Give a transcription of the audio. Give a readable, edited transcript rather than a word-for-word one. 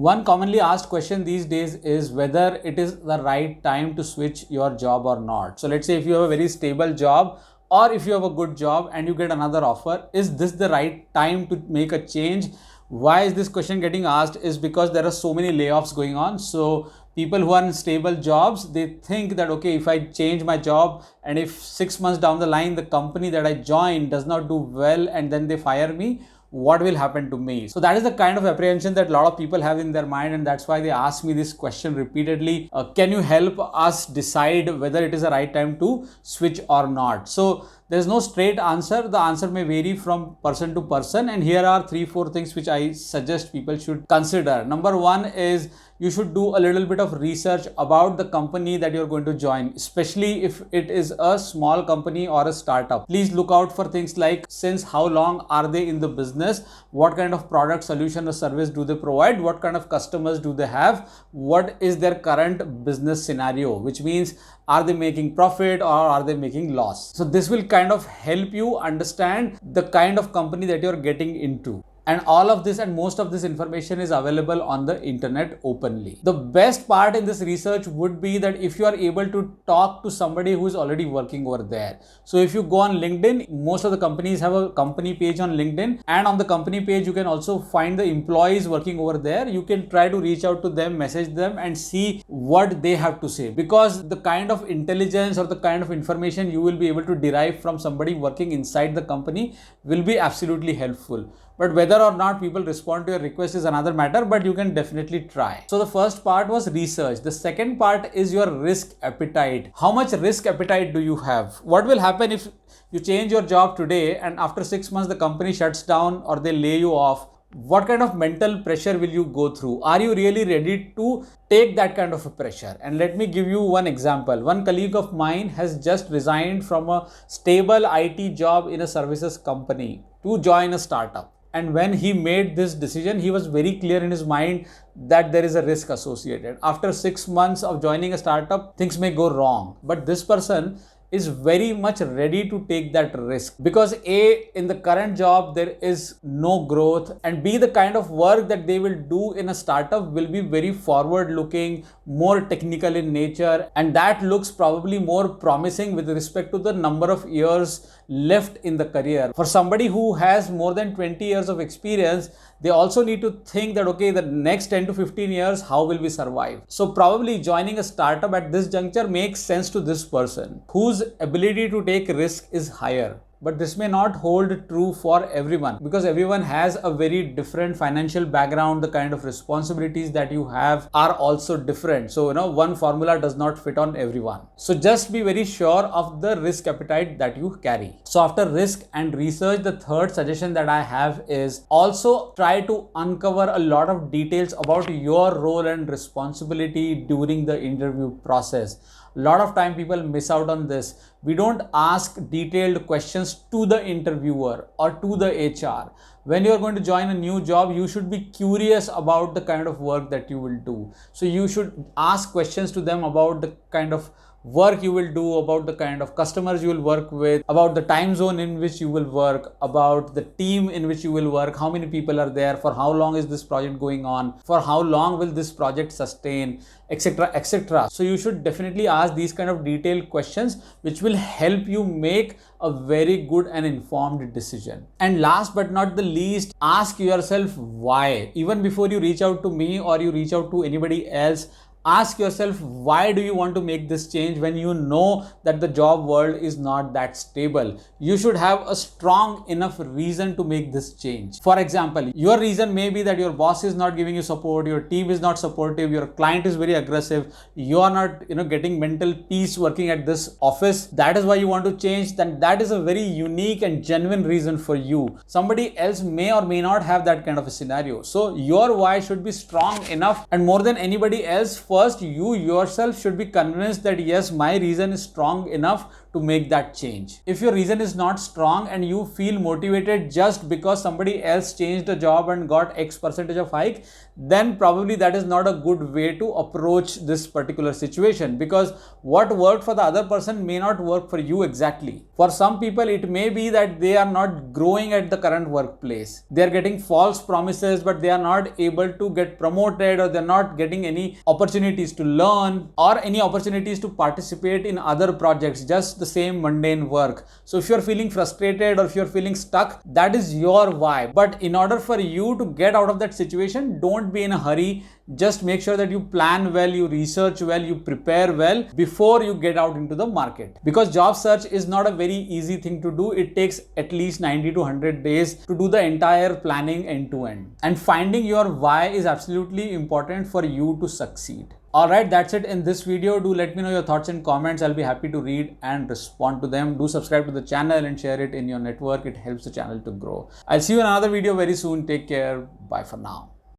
One commonly asked question these days is whether it is the right time to switch your job or not. So let's say if you have a very stable job or if you have a good job and you get another offer, is this the right time to make a change? Why is this question getting asked is because there are so many layoffs going on. So people who are in stable jobs, they think that, okay, if I change my job and if 6 months down the line, the company that I joined does not do well and then they fire me, what will happen to me? So that is the kind of apprehension that a lot of people have in their mind, and that's why they ask me this question repeatedly. Can you help us decide whether it is the right time to switch or not? So there's no straight answer. The answer may vary from person to person, and here are 3-4 things which I suggest people should consider. Number one is you should do a little bit of research about the company that you're going to join, especially if it is a small company or a startup. Please look out for things like, since how long are they in the business, what kind of product, solution or service do they provide, what kind of customers do they have, what is their current business scenario, which means are they making profit or are they making loss. So this will kind of help you understand the kind of company that you're getting into. And all of this and most of this information is available on the internet openly. The best part in this research would be that if you are able to talk to somebody who is already working over there. So if you go on LinkedIn, most of the companies have a company page on LinkedIn, and on the company page you can also find the employees working over there. You can try to reach out to them, message them and see what they have to say, because the kind of intelligence or the kind of information you will be able to derive from somebody working inside the company will be absolutely helpful. But whether or not people respond to your request is another matter, but you can definitely try. So the first part was research. The second part is your risk appetite. How much risk appetite do you have? What will happen if you change your job today and after 6 months the company shuts down or they lay you off? What kind of mental pressure will you go through? Are you really ready to take that kind of a pressure? And let me give you one example. One colleague of mine has just resigned from a stable IT job in a services company to join a startup. And when he made this decision, he was very clear in his mind that there is a risk associated. After 6 months of joining a startup, things may go wrong. But this person is very much ready to take that risk, because A, in the current job there is no growth, and B, the kind of work that they will do in a startup will be very forward looking, more technical in nature, and that looks probably more promising with respect to the number of years left in the career. For somebody who has more than 20 years of experience, they also need to think that, okay, the next 10 to 15 years, how will we survive? So probably joining a startup at this juncture makes sense to this person whose ability to take risk is higher. But this may not hold true for everyone, because everyone has a very different financial background. The kind of responsibilities that you have are also different. So, one formula does not fit on everyone. So just be very sure of the risk appetite that you carry. So after risk and research, the third suggestion that I have is also try to uncover a lot of details about your role and responsibility during the interview process. A lot of time people miss out on this. We don't ask detailed questions to the interviewer or to the HR. When you're going to join a new job, you should be curious about the kind of work that you will do. So you should ask questions to them about the kind of work you will do, about the kind of customers you will work with, about the time zone in which you will work, about the team in which you will work, how many people are there, for how long is this project going on, for how long will this project sustain, etc., etc. So you should definitely ask these kind of detailed questions, which will help you make a very good and informed decision. And last but not the least, ask yourself why. Even before you reach out to me or you reach out to anybody else, ask yourself, why do you want to make this change when you know that the job world is not that stable? You should have a strong enough reason to make this change. For example, your reason may be that your boss is not giving you support, your team is not supportive, your client is very aggressive, you are not getting mental peace working at this office. That is why you want to change. Then that is a very unique and genuine reason for you. Somebody else may or may not have that kind of a scenario. So your why should be strong enough, and more than anybody else, first you yourself should be convinced that yes, my reason is strong enough to make that change. If your reason is not strong and you feel motivated just because somebody else changed a job and got X percentage of hike, then probably that is not a good way to approach this particular situation, because what worked for the other person may not work for you exactly. For some people, it may be that they are not growing at the current workplace. They are getting false promises, but they are not able to get promoted, or they're not getting any opportunities to learn or any opportunities to participate in other projects, just the same mundane work. So if you're feeling frustrated or if you're feeling stuck, that is your why. But in order for you to get out of that situation, don't be in a hurry. Just make sure that you plan well, you research well, you prepare well before you get out into the market. Because job search is not a very easy thing to do. It takes at least 90 to 100 days to do the entire planning end to end. And finding your why is absolutely important for you to succeed. Alright, that's it in this video. Do let me know your thoughts and comments. I'll be happy to read and respond to them. Do subscribe to the channel and share it in your network. It helps the channel to grow. I'll see you in another video very soon. Take care. Bye for now.